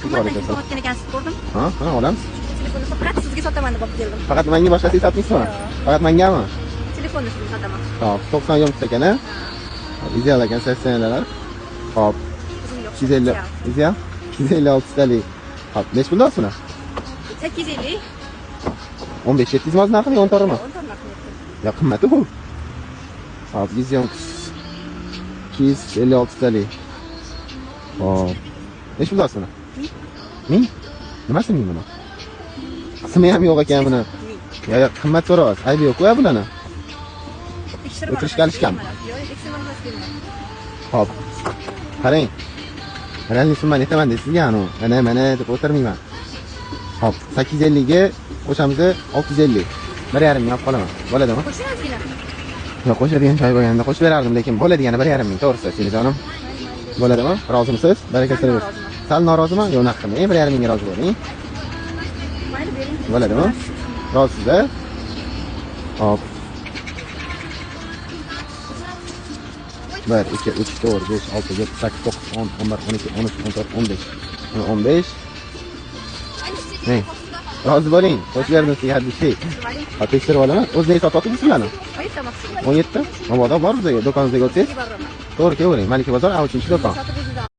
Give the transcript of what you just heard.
Qimmatdan sotgan ekansiz, ko'rdim. Ha, olamiz. Telefonni faqat sizga sotaman deb olib keldim. Faqat menga boshqasiga sotmaysizmi? Faqat mengami? Telefonni sizga sotaman. Hop, 90 yomchi ekan a. Ideal ekan sessiyalar. Hop, 250. Ideal. 256 talik. Hop, nech pul do'stlar? 850. 15-700 maz narxi, 10 torimi? 10 ton narxini aytdim. Ya qimmat bu. Hop, 256 talik. Hop. Nech pul do'stlar? 1000. Nimasi 1000 buni? Qismi ham yo'q ekan buni. Ya qimmat so'rayapsiz. Aybi yo'q-ku bularni. O'tirishga alishgan. Hop. Qarang. Realni summani aytaman deysizga, mana deb o'tirmayman. Hop, 850 ga qo'shamiz 650. 1.5 ming olib qolaman. Bo'ladimi? Qo'shasizlar. Yo'q, qo'shadigan joy bo'lganda qo'shib berardim, lekin bo'ladigani 1.5 ming, to'g'risi, sizning jonim. Bo'ladimi? Rozimisiz? Baraka bersin. Sal noroziman? Yo'q, naqd qilmang. 1.5 mingga rozi bo'ling. Mayli bering. Bo'ladimi? Rozisiz-a? Hop. 1, 2, 3, 4, 5, 6, 7, 8, 9, 10, 11, 12, 13, 14, 15. 15. Ne? Rozi bo'ling. Qo'shib berdim sizga hadisli. Ha, tekshirib olaman. O'zingiz sotyapsizmi sizlarni? 17. Mabodo bor bizga, do'koningizga o'tsangiz. To'g'ri, kelavering. Malika bozor, 3-do'kon.